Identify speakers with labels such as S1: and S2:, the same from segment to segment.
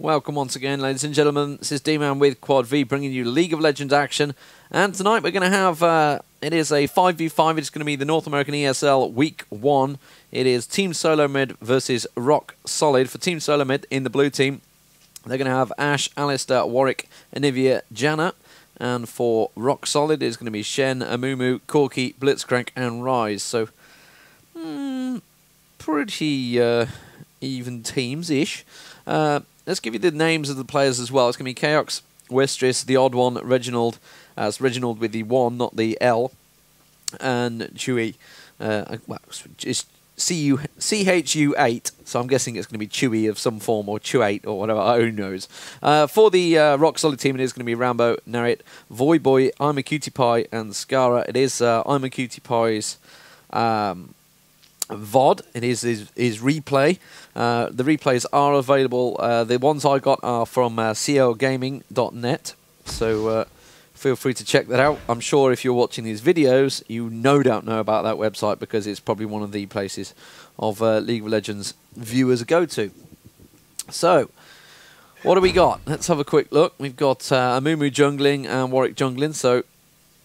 S1: Welcome once again, ladies and gentlemen. This is D-Man with QuadV bringing you League of Legends action. And tonight we're going to have, it is a 5v5. It's going to be the North American ESL Week 1. It is Team SoloMid versus Rock Solid. For Team SoloMid in the blue team, they're going to have Ash, Alistair, Warwick, Anivia, Janna. And for Rock Solid, it's going to be Shen, Amumu, Corki, Blitzcrank, and Rise. So, pretty even teams-ish. Let's give you the names of the players as well. It's going to be Chaox, Westris, the odd one, Reginald. It's Reginald with the 1, not the L. And Chewy. Well, it's CHU8, so I'm guessing it's going to be Chewy of some form, or Chew8, or whatever, who knows. For the Rock Solid team, it is going to be Rambo, Narrit, Voyboy, I'm a Cutie Pie, and Skara. It is I'm a Cutie Pie's VOD. It is his replay. The replays are available. The ones I got are from clgaming.net, so feel free to check that out. I'm sure if you're watching these videos, you no doubt know about that website because it's probably one of the places of League of Legends viewers go to. So, what do we got? Let's have a quick look. We've got Amumu jungling and Warwick jungling, so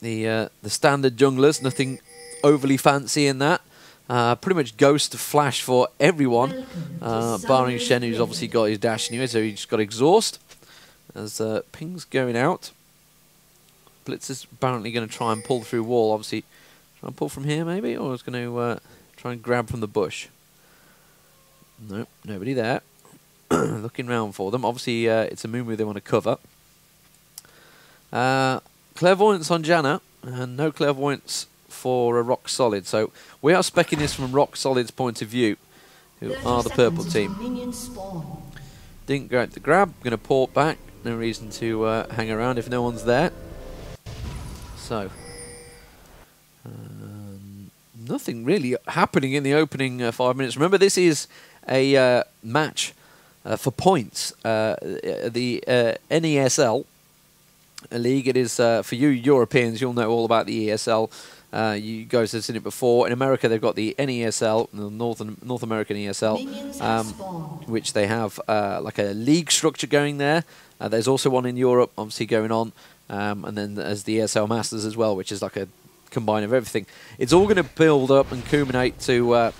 S1: the standard junglers, nothing overly fancy in that. Pretty much Ghost Flash for everyone, barring Shen, who's obviously got his dash anyway, so he's got Exhaust. As ping's going out. Blitz is apparently going to try and pull through wall, obviously. Try and pull from here, maybe? Or is going to try and grab from the bush. Nope, nobody there. Looking round for them. Obviously, it's a Mumu they want to cover. Clairvoyance on Janna, and no Clairvoyance for a Rock Solid. So we are speccing this from Rock Solid's point of view, who are the purple team. Didn't go out to grab, going to port back. No reason to hang around if no one's there. So, nothing really happening in the opening 5 minutes. Remember, this is a match for points. The NESL league, it is for you Europeans, you'll know all about the ESL. You guys have seen it before. In America, they've got the NESL, the North American ESL, which they have like a league structure going there. There's also one in Europe, obviously, going on. And then there's the ESL Masters as well, which is like a combine of everything. It's all going to build up and culminate to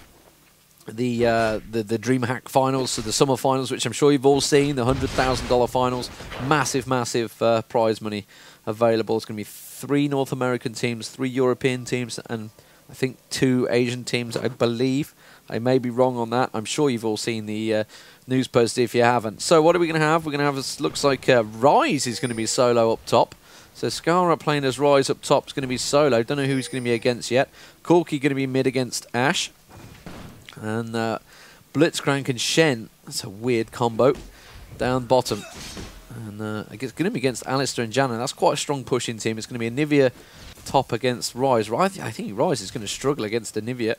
S1: the DreamHack finals, so the summer finals, which I'm sure you've all seen, the $100,000 finals. Massive, massive prize money available. It's going to be 3 North American teams, 3 European teams, and I think 2 Asian teams, I believe. I may be wrong on that. I'm sure you've all seen the news post if you haven't. So what are we going to have? We're going to have, this looks like Rise is going to be solo up top. So Skara playing as Rise up top is going to be solo. Don't know who he's going to be against yet. Corki going to be mid against Ash. And Blitzcrank and Shen. That's a weird combo. Down bottom. And I guess it's going to be against Alistair and Janna. That's quite a strong pushing team. It's going to be Anivia top against Rise. I think Rise is going to struggle against Anivia.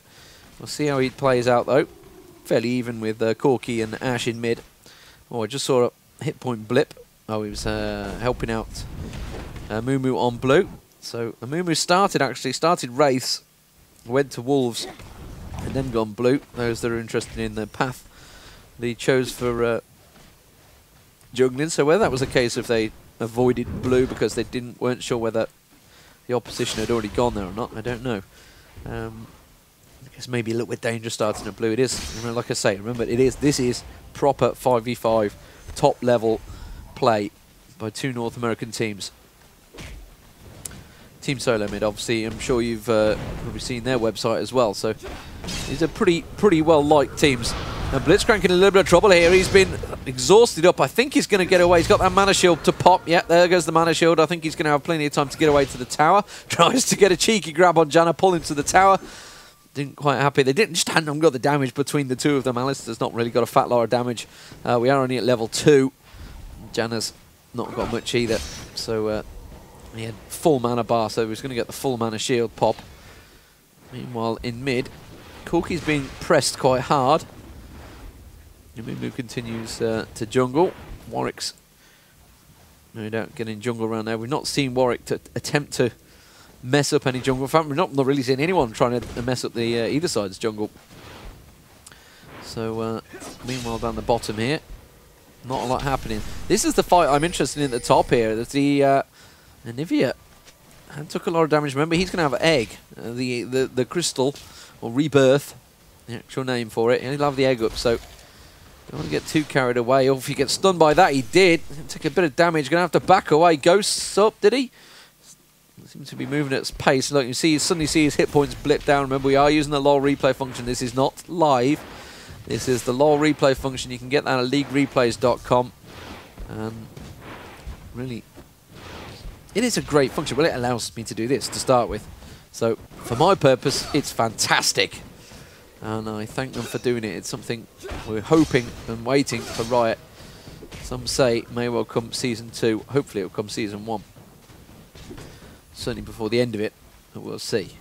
S1: We'll see how he plays out, though. Fairly even with Corki and Ash in mid. Oh, I just saw a hit point blip. Oh, he was helping out Mumu on blue. So Mumu started Wraiths, went to Wolves, and then gone blue. Those that are interested in the path they chose for jungling. So whether that was a case if they avoided blue because they weren't sure whether the opposition had already gone there or not, I don't know. It's maybe a little bit dangerous starting at blue. It is, like I say, remember, this is proper 5v5 top level play by 2 North American teams. Team SoloMid, obviously, I'm sure you've probably seen their website as well. So these are pretty well liked teams. And Blitzcrank in a little bit of trouble here. He's been exhausted up. I think he's going to get away. He's got that mana shield to pop. Yeah, there goes the mana shield. I think he's going to have plenty of time to get away to the tower. Tries to get a cheeky grab on Janna, pull him to the tower. Didn't quite happy. They just hadn't got the damage between the two of them. Alistair's not really got a fat lot of damage. We are only at level 2. Janna's not got much either. So he had full mana bar, so he was going to get the full mana shield pop. Meanwhile, in mid, Corki's being pressed quite hard. Mumu continues to jungle. Warwick's no doubt getting jungle around there. We've not seen Warwick to attempt to mess up any jungle. In fact, we're not really seeing anyone trying to mess up the either side's jungle. So, meanwhile, down the bottom here, Not a lot happening. This is the fight I'm interested in at the top here. There's the Anivia. And took a lot of damage. Remember, he's going to have egg, the crystal, or rebirth, the actual name for it. He'll have the egg up, so don't want to get too carried away. Or if he gets stunned by that, he did. Took a bit of damage. Going to have to back away. Ghosts up, did he? Seems to be moving at its pace. Look, you see, suddenly see his hit points blip down. Remember, we are using the LoL replay function. This is not live. This is the LoL replay function. You can get that at leaguereplays.com. Really, it is a great function. Well, it allows me to do this to start with. So, for my purpose, it's fantastic. And I thank them for doing it. It's something we're hoping and waiting for Riot. Some say it may well come Season 2. Hopefully it will come Season 1. Certainly before the end of it, but we'll see.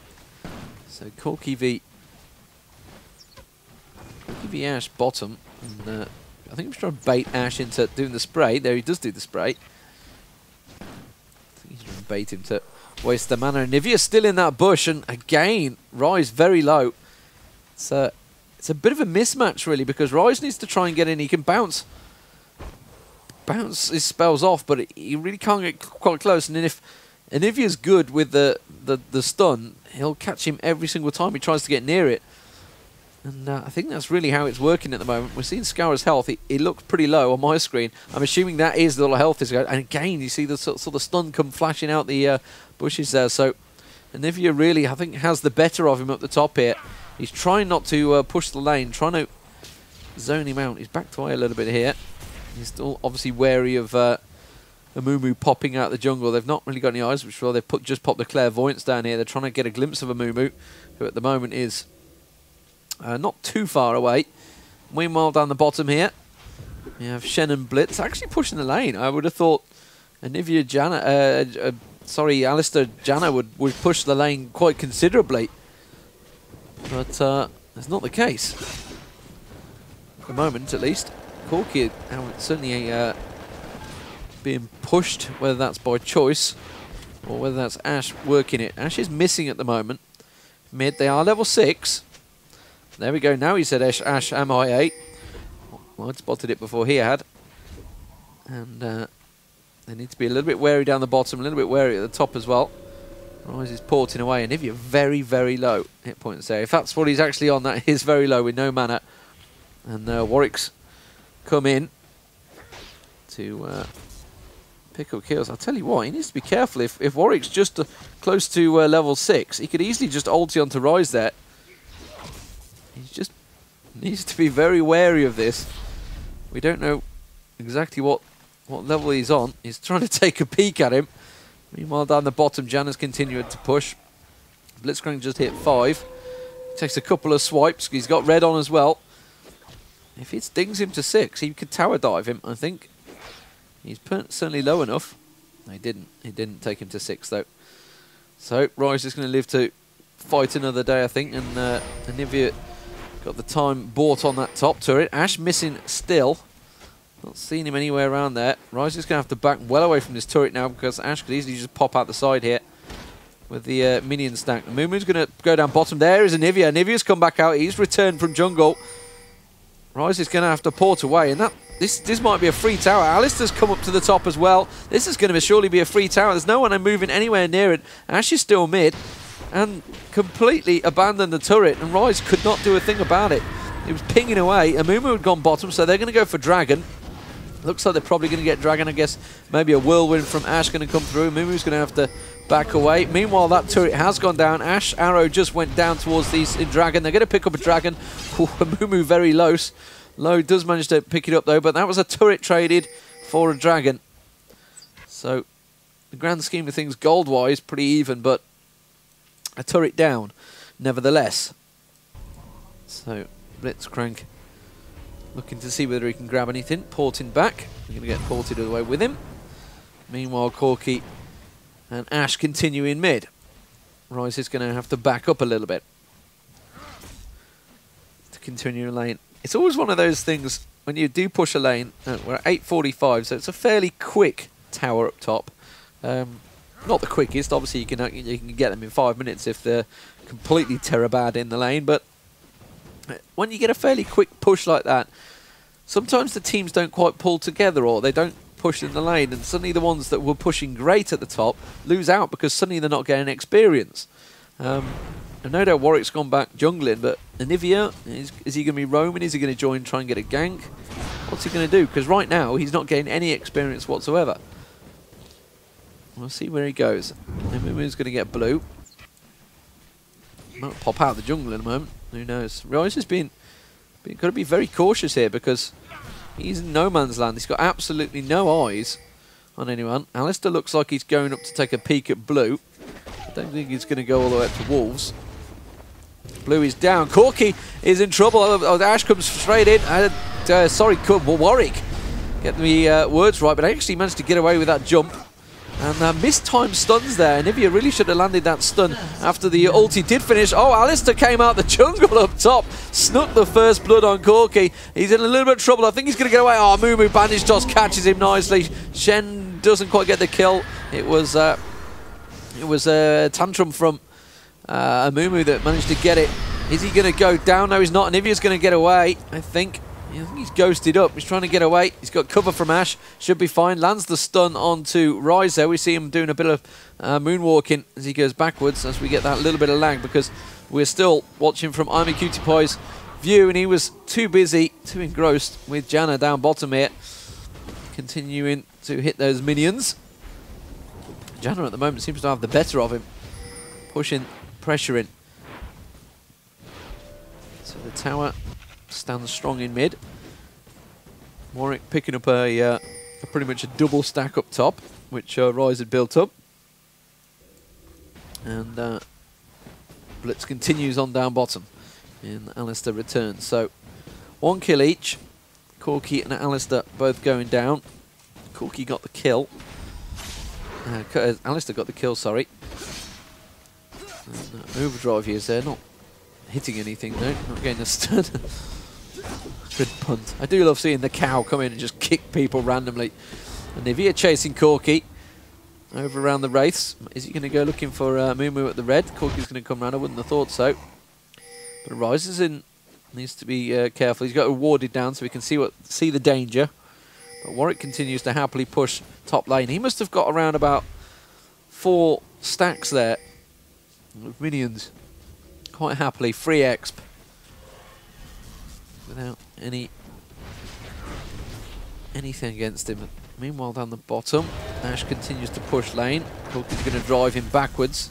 S1: So, Corky v Ash bottom. And, I think he's trying to bait Ash into doing the spray. There, he does do the spray. He's trying to bait him to waste the mana. Nivea's still in that bush, and again, Rise very low. It's a bit of a mismatch, really, because Rise needs to try and get in. He can bounce his spells off, but he really can't get quite close. And then if Nivea's good with the stun, he'll catch him every single time he tries to get near it. And I think that's really how it's working at the moment. We're seeing Scour's health. He looks pretty low on my screen. I'm assuming that is the little health is going. And again, you see the sort of stun come flashing out the bushes there. So Nivea really, I think, has the better of him up the top here. He's trying not to push the lane, trying to zone him out. He's backed away a little bit here. He's still obviously wary of Amumu popping out the jungle. They've not really got any eyes, which is why they've just popped the clairvoyance down here. They're trying to get a glimpse of Amumu, who at the moment is not too far away. Meanwhile, down the bottom here, we have Shen and Blitz actually pushing the lane. I would have thought Anivia Alistair Janna would push the lane quite considerably. But that's not the case. At the moment, at least. Corky certainly being pushed, whether that's by choice or whether that's Ash working it. Ash is missing at the moment. Mid, they are level 6. There we go. Now he said Ash, am I 8? Well, I'd spotted it before he had. And they need to be a little bit wary down the bottom, a little bit wary at the top as well. Rise is porting away, and if you're very, very low hit points there, if that's what he's actually on, that is very low with no mana. And Warwick's come in to pick up kills. I'll tell you what, he needs to be careful. If Warwick's just close to level 6, he could easily just ulti onto Rise there. He just needs to be very wary of this. We don't know exactly what level he's on. He's trying to take a peek at him. Meanwhile, down the bottom, Janna's continued to push. Blitzcrank just hit 5. Takes a couple of swipes. He's got red on as well. If it stings him to 6, he could tower dive him, I think. He's certainly low enough. No, he didn't. He didn't take him to 6, though. So, Rise is going to live to fight another day, I think. And Anivia got the time bought on that top turret. Ash missing still. Not seeing him anywhere around there. Rise is going to have to back well away from this turret now because Ash could easily just pop out the side here with the minion stack. Mumu's going to go down bottom. There is Anivia. Anivia's come back out. He's returned from jungle. Rise is going to have to port away, and this might be a free tower. Alistair's come up to the top as well. This is going to surely be a free tower. There's no one moving anywhere near it. Ash is still mid and completely abandoned the turret, and Rise could not do a thing about it. He was pinging away. Amumu had gone bottom, so they're going to go for Dragon. Looks like they're probably going to get Dragon, I guess. Maybe a whirlwind from Ash going to come through. Mumu's going to have to back away. Meanwhile, that turret has gone down. Ash arrow just went down towards these in Dragon. They're going to pick up a Dragon. Mumu very low. Low does manage to pick it up, though. But that was a turret traded for a Dragon. So, the grand scheme of things, gold-wise, pretty even. But a turret down, nevertheless. So, Blitzcrank looking to see whether he can grab anything. Porting back. We're going to get ported away with him. Meanwhile, Corky and Ash continue in mid. Rise is going to have to back up a little bit to continue a lane. It's always one of those things when you do push a lane. We're at 8:45, so it's a fairly quick tower up top. Not the quickest. Obviously, you can get them in 5 minutes if they're completely terabad in the lane, but when you get a fairly quick push like that, sometimes the teams don't quite pull together, or they don't push in the lane, and suddenly the ones that were pushing great at the top lose out because suddenly they're not getting experience. I no doubt Warwick's gone back jungling, but Anivia, is he going to be roaming? Is he going to join, try and get a gank? What's he going to do? Because right now he's not getting any experience whatsoever. We'll see where he goes. Mumu's going to get blue. Might pop out of the jungle in a moment. Who knows? Rise has been got to be very cautious here because he's in no man's land. He's got absolutely no eyes on anyone. Alistair looks like he's going up to take a peek at blue. I don't think he's going to go all the way up to wolves. Blue is down. Corky is in trouble. Ash comes straight in. Sorry, Warwick. Get the words right, but I actually managed to get away with that jump. And mistimed stuns there. Anivia really should have landed that stun after the ulti did finish. Oh, Alistair came out the jungle up top. Snuck the first blood on Corky. He's in a little bit of trouble. I think he's going to get away. Oh, Mumu Bandage Toss catches him nicely. Shen doesn't quite get the kill. It was a tantrum from Mumu that managed to get it. Is he going to go down? No, he's not. Anivia's going to get away, I think. I think he's ghosted up. He's trying to get away. He's got cover from Ash. Should be fine. Lands the stun onto Rise there. We see him doing a bit of moonwalking as he goes backwards, as we get that little bit of lag, because we're still watching from I'm a Cutie Pie's view, and he was too busy, too engrossed with Janna down bottom here. Continuing to hit those minions. Janna at the moment seems to have the better of him. Pushing, pressuring. So the tower stands strong in mid. Warwick picking up a pretty much a double stack up top, which Rise had built up. And Blitz continues on down bottom, and Alistair returns. So 1 kill each. Corky and Alistair both going down. Corky got the kill. Alistair got the kill, sorry. And, overdrive is there, not hitting anything though, not getting a stun. Good punt. I do love seeing the cow come in and just kick people randomly. And Nivea chasing Corky over around the wraiths. Is he going to go looking for Mumu at the red? Corky's going to come round. I wouldn't have thought so. But Rise is in. Needs to be careful. He's got warded down so we can see the danger. But Warwick continues to happily push top lane. He must have got around about 4 stacks there of minions. Quite happily. Free exp. Without anything against him. Meanwhile, down the bottom, Ash continues to push lane. Corky's going to drive him backwards.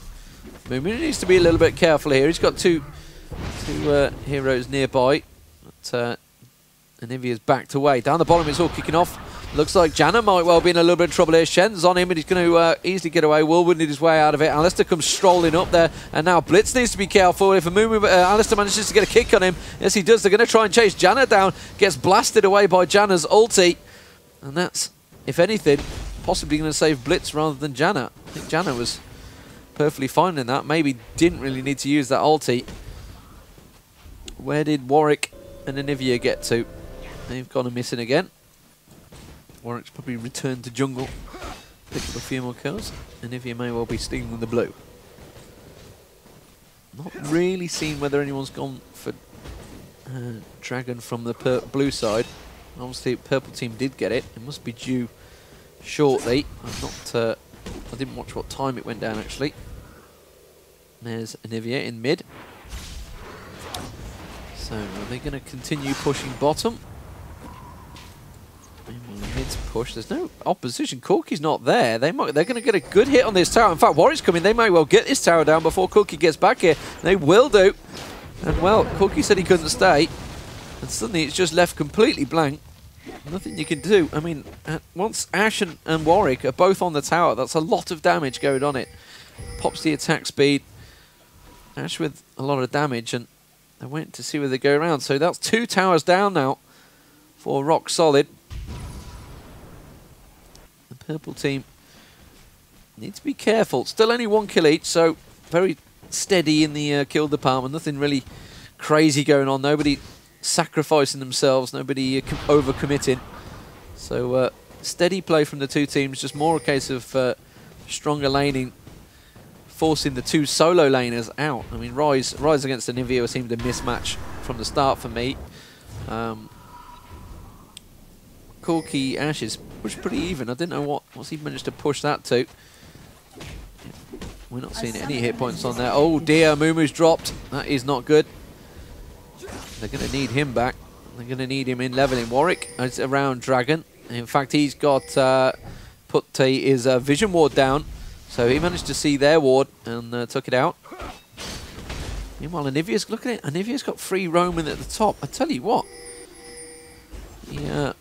S1: Mumu needs to be a little bit careful here. He's got two heroes nearby. But Anivia's backed away. Down the bottom, it's all kicking off. Looks like Janna might well be in a little bit of trouble here. Shen's on him, and he's going to easily get away. Woodward his way out of it. Alistair comes strolling up there, and now Blitz needs to be careful. If Alistair manages to get a kick on him, yes he does, they're going to try and chase Janna down. Gets blasted away by Janna's ulti. And that's, if anything, possibly going to save Blitz rather than Janna. I think Janna was perfectly fine in that. Maybe didn't really need to use that ulti. Where did Warwick and Anivia get to? They've gone missing again. Warwick's probably returned to jungle. Picked up a few more kills. Anivia may well be stealing the blue. Not really seen whether anyone's gone for Dragon from the blue side. Obviously, purple team did get it. It must be due shortly. I didn't watch what time it went down actually. There's Anivia in mid. So are they going to continue pushing bottom? Mid's push. There's no opposition. Corky's not there. They're going to get a good hit on this tower. In fact, Warwick's coming. They may well get this tower down before Corky gets back here. They will do. And well, Corky said he couldn't stay. And suddenly it's just left completely blank. Nothing you can do. I mean, once Ash and Warwick are both on the tower, that's a lot of damage going on it. Pops the attack speed. Ash with a lot of damage, and they went to see where they go around. So that's 2 towers down now for Rock Solid. The purple team need to be careful. Still only 1 kill each, so very steady in the kill department. Nothing really crazy going on. Nobody sacrificing themselves. Nobody overcommitting. So steady play from the 2 teams. Just more a case of stronger laning, forcing the 2 solo laners out. I mean, Rise against Anivia seemed a mismatch from the start for me. Corki Ashes pushed pretty even. I didn't know what's he managed to push that to. We're not seeing any hit points on there. Oh dear, Mumu's dropped. That is not good. They're going to need him back. They're going to need him in leveling. Warwick is around Dragon. In fact, he's got put his vision ward down. So he managed to see their ward and took it out. Meanwhile, Anivia's, look at it. Anivia's got free roaming at the top. I tell you what. Yeah.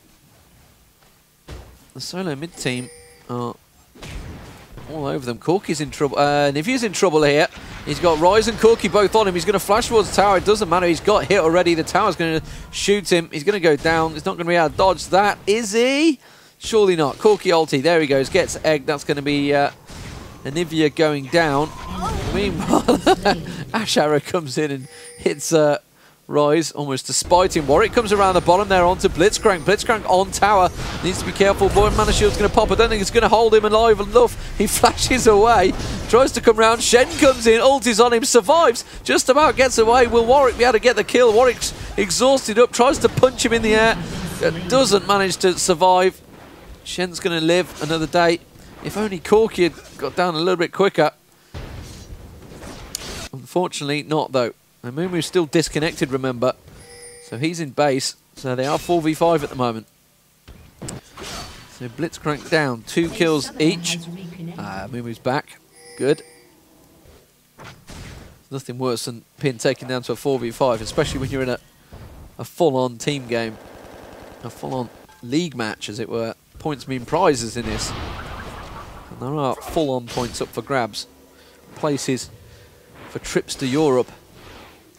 S1: The SoloMid team are all over them. Corki's in trouble. Nivia's in trouble here. He's got Rise and Corki both on him. He's going to flash towards the tower. It doesn't matter. He's got hit already. The tower's going to shoot him. He's going to go down. He's not going to be able to dodge that, is he? Surely not. Corki ulti. There he goes. Gets egg. That's going to be Anivia going down. Meanwhile, Ash Arrow comes in and hits Rise almost to spite him. Warwick comes around the bottom there onto Blitzcrank. Blitzcrank on tower. Needs to be careful. Boy, Mana Shield's going to pop. I don't think it's going to hold him alive enough. He flashes away. Tries to come round. Shen comes in. Ulti's on him. Survives. Just about gets away. Will Warwick be able to get the kill? Warwick's exhausted up. Tries to punch him in the air. Doesn't manage to survive. Shen's going to live another day. If only Corki had got down a little bit quicker. Unfortunately not, though. And Mumu's still disconnected, remember. So he's in base. So they are 4v5 at the moment. So Blitzcrank down. 2 kills each. Mumu's back. Good. Nothing worse than Pin taking down to a 4v5, especially when you're in a full-on team game. A full-on league match, as it were. Points mean prizes in this. And there are full-on points up for grabs. Places for trips to Europe.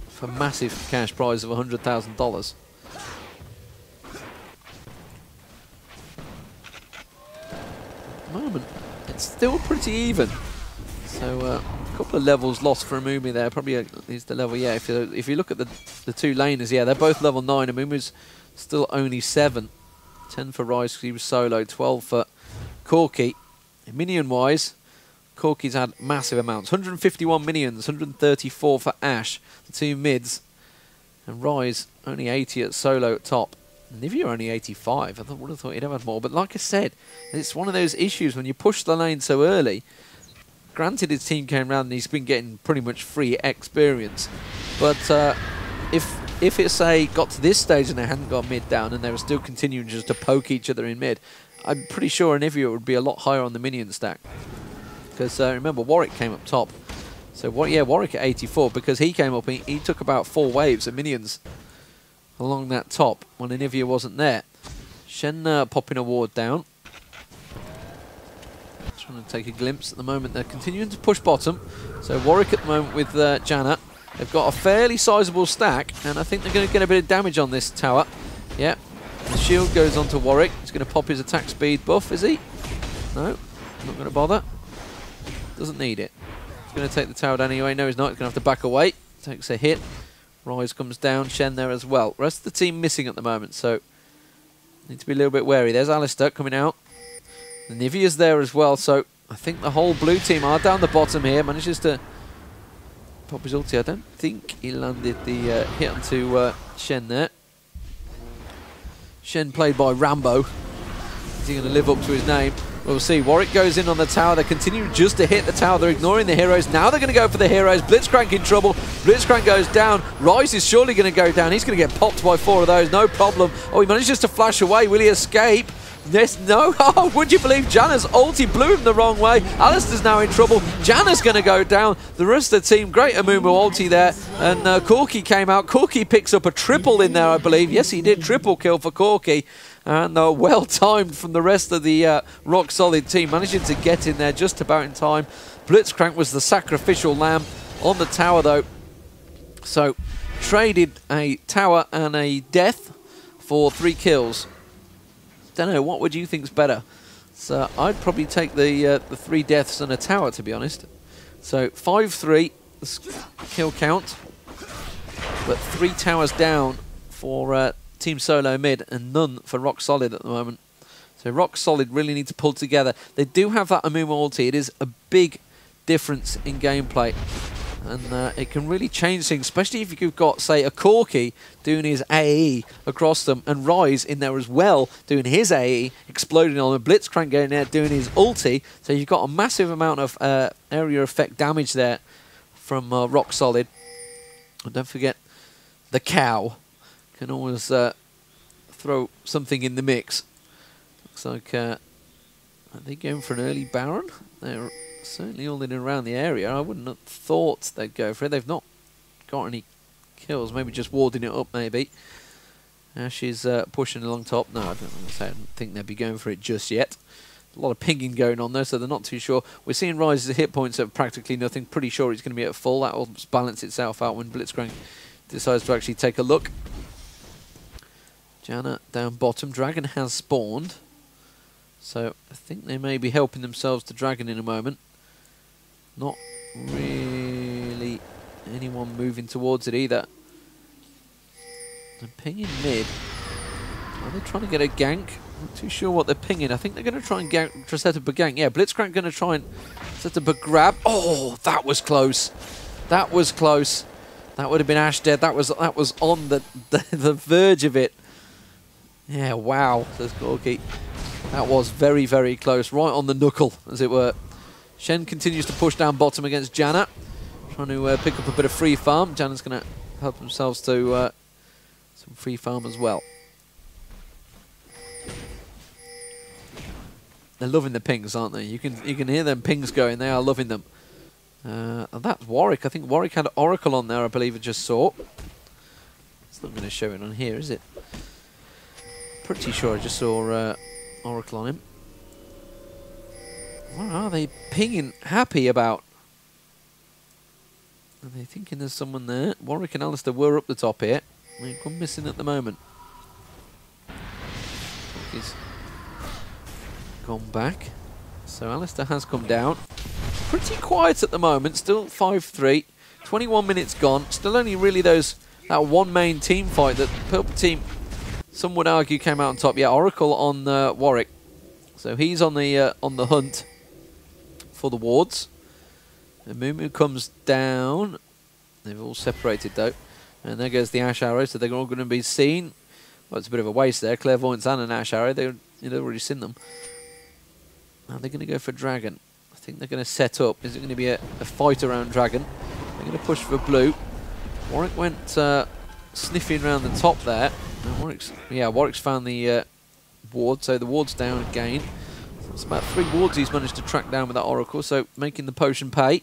S1: For massive cash prize of $100,000. At the moment, it's still pretty even. So a couple of levels lost for Amumi there. Probably at least a level, yeah. If you look at the two laners, yeah, they're both level 9. Amumu's still only 7. 10 for Rise because he was solo. 12 for Corki. Minion-wise, Corki's had massive amounts. 151 minions, 134 for Ash, the 2 mids. And Rise, only 80 at solo at top. Nivea only 85. I would have thought he'd have had more. But like I said, it's one of those issues when you push the lane so early. Granted, his team came round and he's been getting pretty much free experience. But if it, say, got to this stage and they hadn't got mid down and they were still continuing just to poke each other in mid, I'm pretty sure Nivea would be a lot higher on the minion stack. Because remember, Warwick came up top. So, yeah, Warwick at 84, because he came up, he took about 4 waves of minions along that top when Anivia wasn't there. Shen popping a ward down. Trying to take a glimpse at the moment. They're continuing to push bottom. So, Warwick at the moment with Janna. They've got a fairly sizable stack, and I think they're going to get a bit of damage on this tower. Yeah. The shield goes on to Warwick. He's going to pop his attack speed buff, is he? No, not going to bother. Doesn't need it. He's going to take the tower down anyway. No, he's not. He's going to have to back away. Takes a hit. Rise comes down. Shen there as well. Rest of the team missing at the moment, so need to be a little bit wary. There's Alistair coming out. The Nivea's there as well, so I think the whole blue team are down the bottom here. Manages to pop his ulti. I don't think he landed the hit onto Shen there. Shen played by Rambo. Is he going to live up to his name? We'll see. Warwick goes in on the tower. They're continuing just to hit the tower. They're ignoring the heroes. Now they're going to go for the heroes. Blitzcrank in trouble. Blitzcrank goes down. Rise is surely going to go down. He's going to get popped by 4 of those. No problem. Oh, he manages to flash away. Will he escape? Yes, no. Oh, would you believe Janna's ulti blew him the wrong way? Alistair's now in trouble. Janna's going to go down. The rest of the team, great Amumu ulti there. And Corki came out. Corki picks up a triple in there, I believe. Yes, he did. Triple kill for Corki. And well timed from the rest of the rock solid team, managing to get in there just about in time. Blitzcrank was the sacrificial lamb on the tower, though. So, traded a tower and a death for 3 kills. Don't know, what would you think's better? So, I'd probably take the 3 deaths and a tower, to be honest. So, 5-3 kill count, but 3 towers down for Team SoloMid and none for Rock Solid at the moment. So Rock Solid really need to pull together. They do have that Amumu ulti. It is a big difference in gameplay. And it can really change things, especially if you've got, say, a Corki doing his AE across them, and Rise in there as well doing his AE, exploding on a Blitzcrank going there doing his ulti. So you've got a massive amount of area effect damage there from Rock Solid. And don't forget, the cow can always throw something in the mix. Looks like, are they going for an early Baron? They're certainly all in and around the area. I wouldn't have thought they'd go for it. They've not got any kills. Maybe just warding it up, maybe. Ash is pushing along top. No, I don't think they'd be going for it just yet. A lot of pinging going on there, so they're not too sure. We're seeing Rise's hit points at practically nothing. Pretty sure he's going to be at full. That will balance itself out when Blitzcrank decides to actually take a look. Janna down bottom. Dragon has spawned. So I think they may be helping themselves to Dragon in a moment. Not really anyone moving towards it either. They're pinging mid. Are they trying to get a gank? Not too sure what they're pinging. I think they're going to try and set up a gank. Yeah, Blitzcrank going to try and set up a grab. Oh, that was close. That was close. That would have been Ash dead. That was on the verge of it. Yeah, wow, says Gorky. That was very, very close. Right on the knuckle, as it were. Shen continues to push down bottom against Janna. Trying to pick up a bit of free farm. Janna's going to help themselves to some free farm as well. They're loving the pings, aren't they? You can hear them pings going. They are loving them. And that's Warwick. I think Warwick had Oracle on there, I believe I just saw. It's not going to show it on here, is it? Pretty sure I just saw Oracle on him. What are they pinging happy about? Are they thinking there's someone there? Warwick and Alistair were up the top here. We've gone missing at the moment. He's gone back. So Alistair has come down. Pretty quiet at the moment. Still 5-3. 21 minutes gone. Still only really that one main team fight that Purple Team, some would argue, came out on top. Yeah, Oracle on Warwick. So he's on the hunt for the wards. And Mumu comes down. They've all separated though. And there goes the Ash Arrow, so they're all going to be seen. Well, it's a bit of a waste there. Clairvoyance and an Ash Arrow. They've already seen them. Now they're going to go for Dragon. I think they're going to set up. Is it going to be a fight around Dragon? They're going to push for blue. Warwick went sniffing around the top there. Warwick's found the ward, so the ward's down again. So it's about 3 wards he's managed to track down with that Oracle, so making the potion pay.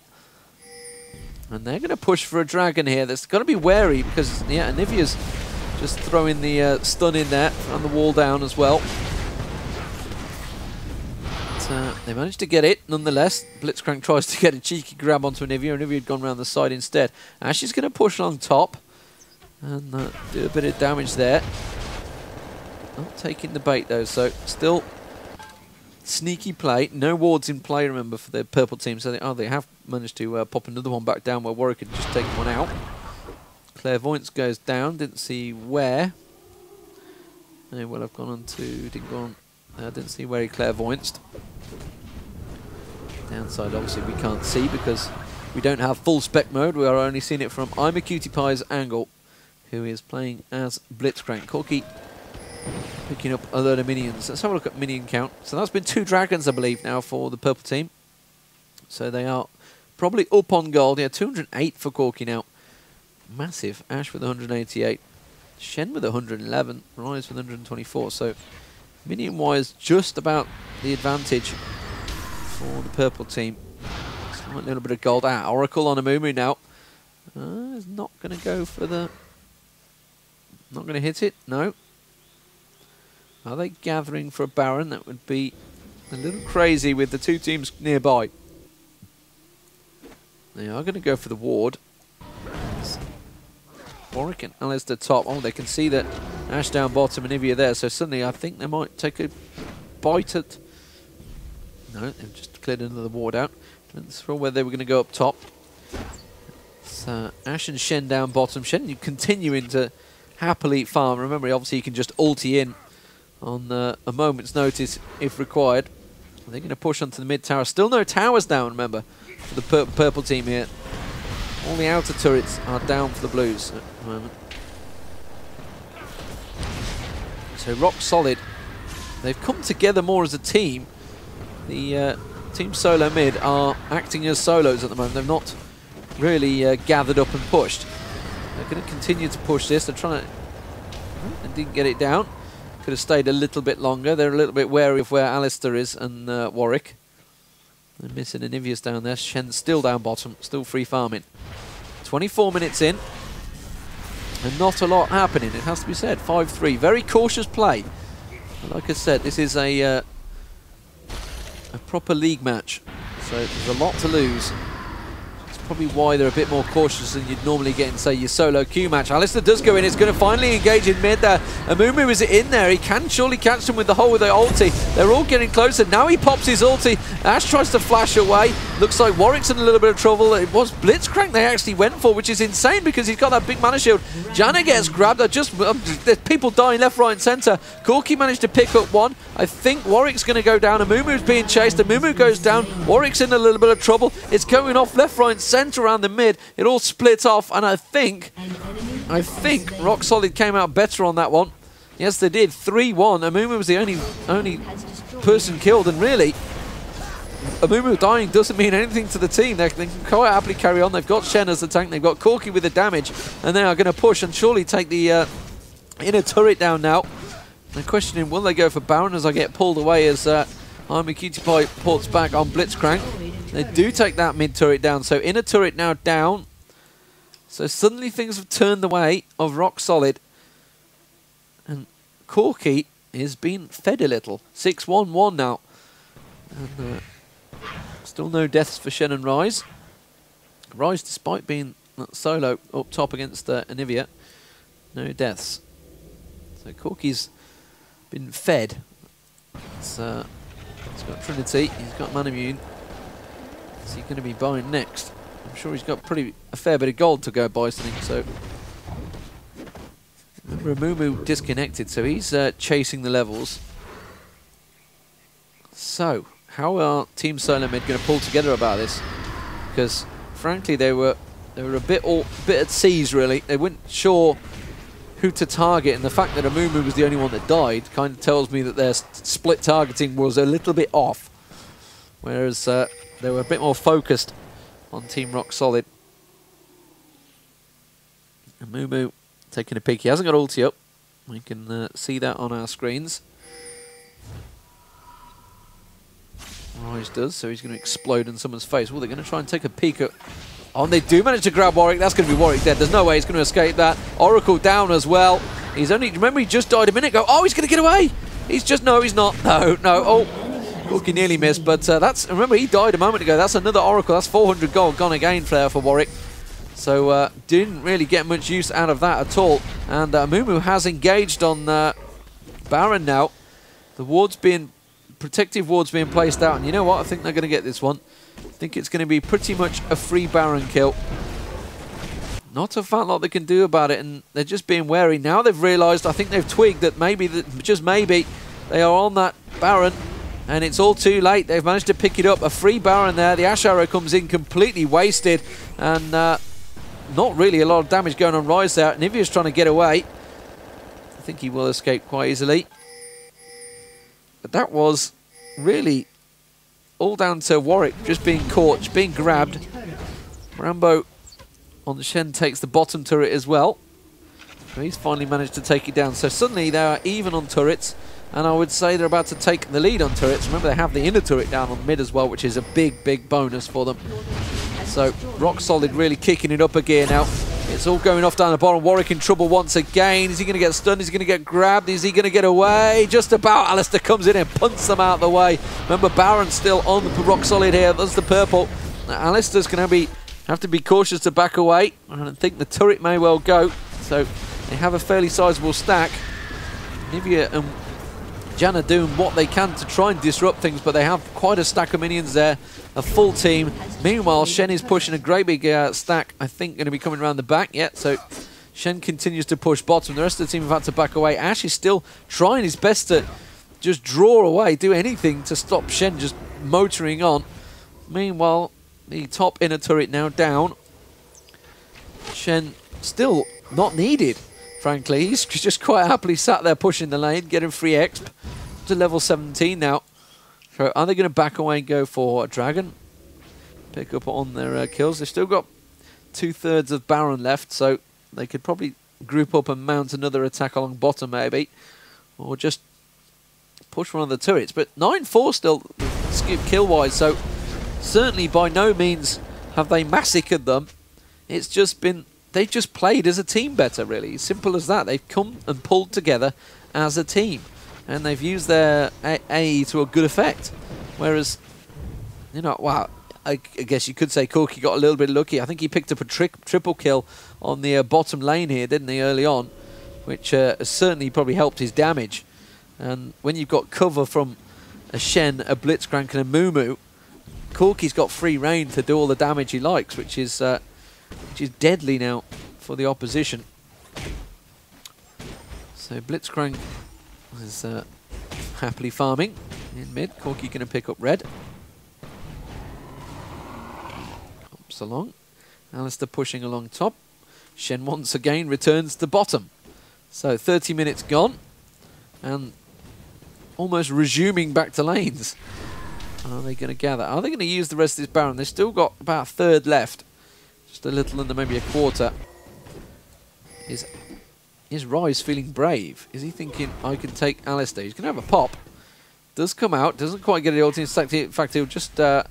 S1: And they're going to push for a Dragon here. That's got to be wary because, yeah, Anivia's just throwing the stun in there and the wall down as well. But, they managed to get it nonetheless. Blitzcrank tries to get a cheeky grab onto Anivia. Anivia had gone around the side instead. Ash is going to push along top and do a bit of damage there. Not taking the bait though, so still sneaky play. No wards in play, remember, for the purple team. So they have managed to pop another one back down where Warwick had just taken one out. Clairvoyance goes down. Didn't see where. May well have gone on to... Didn't go on... didn't see where he clairvoyanced. Downside, obviously, we can't see because we don't have full spec mode. We are only seeing it from I'm a Cutie Pie's angle, who is playing as Blitzcrank. Corky picking up a load of minions. Let's have a look at minion count. So that's been 2 dragons, I believe, now for the purple team. So they are probably up on gold. Yeah, 208 for Corky now. Massive. Ash with 188. Shen with 111. Rise with 124. So minion-wise, just about the advantage for the purple team. Slight little bit of gold. Oracle on a Mumu now. Is not going to go for the... Not going to hit it? No. Are they gathering for a Baron? That would be a little crazy with the 2 teams nearby. They are going to go for the ward. Warwick and Alistair top. Oh, they can see that Ash down bottom and Ivia there. So suddenly I think they might take a bite at... No, they've just cleared another ward out. Let's throw where they were going to go up top. So Ash and Shen down bottom. Shen, you continuing to happily farm. Remember, obviously you can just ulti in on a moment's notice if required. They're going to push onto the mid tower. Still no towers down, remember, for the purple team here. All the outer turrets are down for the Blues at the moment. So rock solid. They've come together more as a team. The Team SoloMid are acting as solos at the moment. They've not really gathered up and pushed. They're going to continue to push this. They're trying to... and didn't get it down. Could have stayed a little bit longer. They're a little bit wary of where Alistair is and Warwick. They're missing Anivius down there. Shen's still down bottom, still free farming. 24 minutes in, and not a lot happening, it has to be said. 5-3, very cautious play. But like I said, this is a proper league match, so there's a lot to lose. It's probably why they're a bit more cautious than you'd normally get in, say, your solo queue match. Alistair does go in. It's going to finally engage in mid there. Amumu is in there. He can surely catch them with the hole with the ulti. They're all getting closer. Now he pops his ulti. Ash tries to flash away. Looks like Warwick's in a little bit of trouble. It was Blitzcrank they actually went for, which is insane because he's got that big mana shield. Janna gets grabbed. There's people dying left, right, and centre. Corki managed to pick up one. I think Warwick's going to go down. Amumu's being chased. Amumu goes down. Warwick's in a little bit of trouble. It's going off left, right, and centre around the mid. It all split off, and I think Rock Solid came out better on that one. Yes, they did. 3-1. Amumu was the only person killed, and really, Amumu dying doesn't mean anything to the team. They can quite happily carry on. They've got Shen as the tank. They've got Corki with the damage, and they are going to push and surely take the inner turret down now. They're questioning, will they go for Baron as I get pulled away as Army Cutie Pie ports back on Blitzcrank. They do take that mid turret down, so inner turret now down. So suddenly things have turned the way of Rock Solid. And Corki is being fed a little. 6-1-1 now. And still no deaths for Shen and Rise. Rise, despite being solo up top against Anivia, no deaths. So Corki's been fed. He's got Trinity, he's got Manamune. What's he going to be buying next? I'm sure he's got a fair bit of gold to go buy something, so... Remember, Amumu disconnected, so he's chasing the levels. So, how are Team SoloMid going to pull together about this? Because, frankly, they were a bit at seas, really. They weren't sure who to target, and the fact that Amumu was the only one that died kind of tells me that their split targeting was a little bit off. Whereas they were a bit more focused on Team Rock Solid. Amumu taking a peek. He hasn't got ulti up. We can see that on our screens. Rise does, so he's going to explode in someone's face. Well, they're going to try and take a peek at... Oh, and they do manage to grab Warwick. That's going to be Warwick dead. There's no way he's going to escape that. Oracle down as well. He's only... Remember, he just died a minute ago. Oh, he's going to get away. He's just... No, he's not. No. Oh, Corki nearly missed, but that's... Remember, he died a moment ago. That's another Oracle. That's 400 gold gone again for Warwick. So, didn't really get much use out of that at all. And Amumu has engaged on Baron now. The ward's being... Protective wards being placed out, and you know what? I think they're going to get this one. I think it's going to be pretty much a free Baron kill. Not a fat lot they can do about it, and they're just being wary. Now they've realised, I think they've twigged that maybe, just maybe, they are on that Baron, and it's all too late. They've managed to pick it up. A free Baron there. The Ash Arrow comes in completely wasted, and not really a lot of damage going on Rise there. Nivea's trying to get away. I think he will escape quite easily. But that was really all down to Warwick just being caught, being grabbed. Rambo on the Shen takes the bottom turret as well. So he's finally managed to take it down. So suddenly they are even on turrets, and I would say they're about to take the lead on turrets. Remember, they have the inner turret down on mid as well, which is a big bonus for them. So Rock Solid really kicking it up a gear now. It's all going off down the bottom. Warwick in trouble once again. Is he going to get stunned? Is he going to get grabbed? Is he going to get away? Just about. Alistair comes in and punts them out of the way. Remember, Baron's still on the Rock Solid here. That's the purple. Alistair's going to have to be cautious to back away. And I think the turret may well go. So they have a fairly sizable stack. Nivea and Janna doing what they can to try and disrupt things, but they have quite a stack of minions there, a full team. Meanwhile, Shen is pushing a great big stack, I think, going to be coming around the back. Yeah, so Shen continues to push bottom. The rest of the team have had to back away. Ash is still trying his best to just draw away, do anything to stop Shen just motoring on. Meanwhile, the top inner turret now down. Shen still not needed, frankly. He's just quite happily sat there pushing the lane, getting free exp to level 17 now. So are they going to back away and go for a dragon? Pick up on their kills. They've still got 2/3 of Baron left, so they could probably group up and mount another attack along bottom maybe, or just push one of the turrets. But 9-4 still kill-wise, so certainly by no means have they massacred them. It's just been, they've just played as a team better, really. Simple as that. They've come and pulled together as a team, and they've used their AE to a good effect. Whereas, you know, wow, I guess you could say Corki got a little bit lucky. I think he picked up a triple kill on the bottom lane here, didn't he, early on, which has certainly probably helped his damage. And when you've got cover from a Shen, a Blitzcrank, and a Mumu, Corki's got free reign to do all the damage he likes, which is deadly now for the opposition. So Blitzcrank is happily farming in mid. Corki going to pick up red. Hops along. Alistair pushing along top. Shen once again returns to bottom. So 30 minutes gone, and almost resuming back to lanes. Are they going to gather? Are they going to use the rest of this Baron? They've still got about 1/3 left. Just a little under maybe a quarter. Is Rise feeling brave? Is he thinking, I can take Alistair? He's going to have a pop. Does come out. Doesn't quite get the ulti. In fact, he'll just... it's a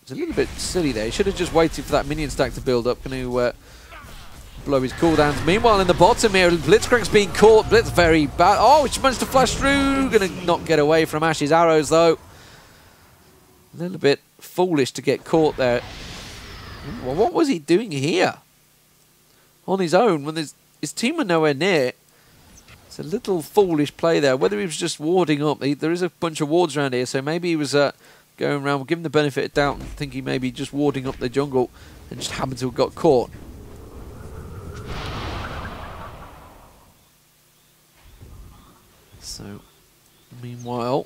S1: little bit silly there. He should have just waited for that minion stack to build up. Going to blow his cooldowns. Meanwhile, in the bottom here, Blitzcrank's being caught. Blitz very bad. Oh, he managed to flash through. Going to not get away from Ash's arrows, though. A little bit foolish to get caught there. Well, what was he doing here? On his own, when his team were nowhere near. It's a little foolish play there. Whether he was just warding up. There is a bunch of wards around here, so maybe he was going around, give him the benefit of doubt and thinking maybe just warding up the jungle and just happened to have got caught. So, meanwhile,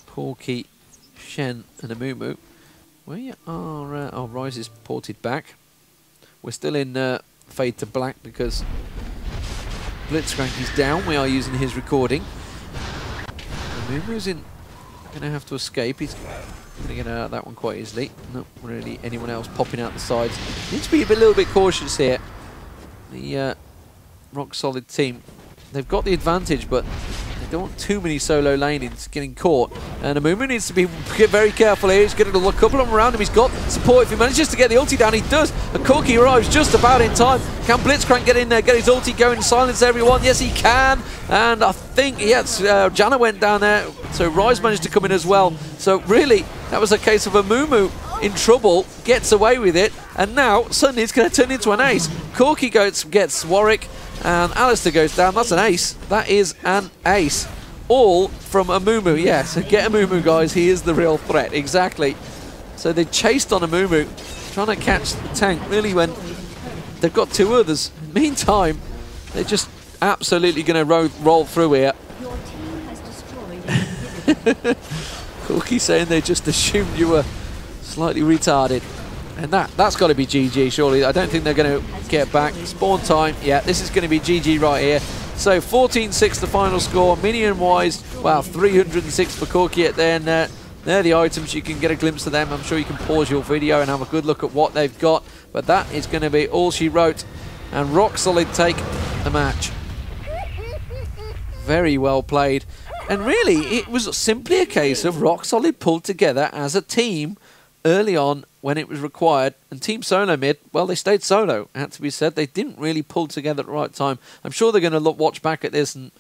S1: Corki, Shen and Amumu, where are... oh, Rise is ported back. We're still in fade to black because Blitzcrank is down. We are using his recording. Amumu's going to have to escape. He's going to get out of that one quite easily. Not really anyone else popping out the sides. Needs to be a little bit cautious here. The Rock Solid team, they've got the advantage, but they don't want too many solo lanings getting caught. And Amumu needs to be very careful here. He's getting a couple of them around him. He's got support. If he manages to get the ulti down, he does. And Corki arrives just about in time. Can Blitzcrank get in there, get his ulti going, silence everyone? Yes, he can. And I think, yes, Janna went down there. So Rise managed to come in as well. So really, that was a case of Amumu in trouble, gets away with it. And now, suddenly it's going to turn into an ace. Corki gets Warwick. And Alistair goes down. That's an ace. That is an ace. All from Amumu. Yeah, so get Amumu, guys. He is the real threat. Exactly. So they chased on Amumu, trying to catch the tank, really, when they've got two others. Meantime, they're just absolutely going to roll through here.
S2: Your team has destroyed
S1: Corki saying they just assumed you were slightly retarded. And that's got to be GG, surely. I don't think they're going to get back. Spawn time. Yeah, this is going to be GG right here. So 14-6 the final score. Minion-wise, wow, 306 for Corki at there. And they're the items. You can get a glimpse of them. I'm sure you can pause your video and have a good look at what they've got. But that is going to be all she wrote. And Rock Solid take the match. Very well played. And really, it was simply a case of Rock Solid pulled together as a team early on when it was required, and Team SoloMid, well, they stayed solo, it had to be said. They didn't really pull together at the right time. I'm sure they're going to watch back at this and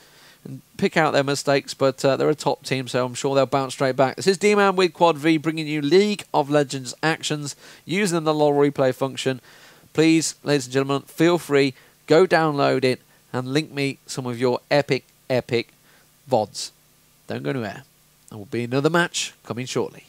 S1: pick out their mistakes, but they're a top team, so I'm sure they'll bounce straight back. This is D-Man with QuadV, bringing you League of Legends actions using the LoL replay function. Please, ladies and gentlemen, feel free, go download it, and link me some of your epic VODs. Don't go anywhere. There will be another match coming shortly.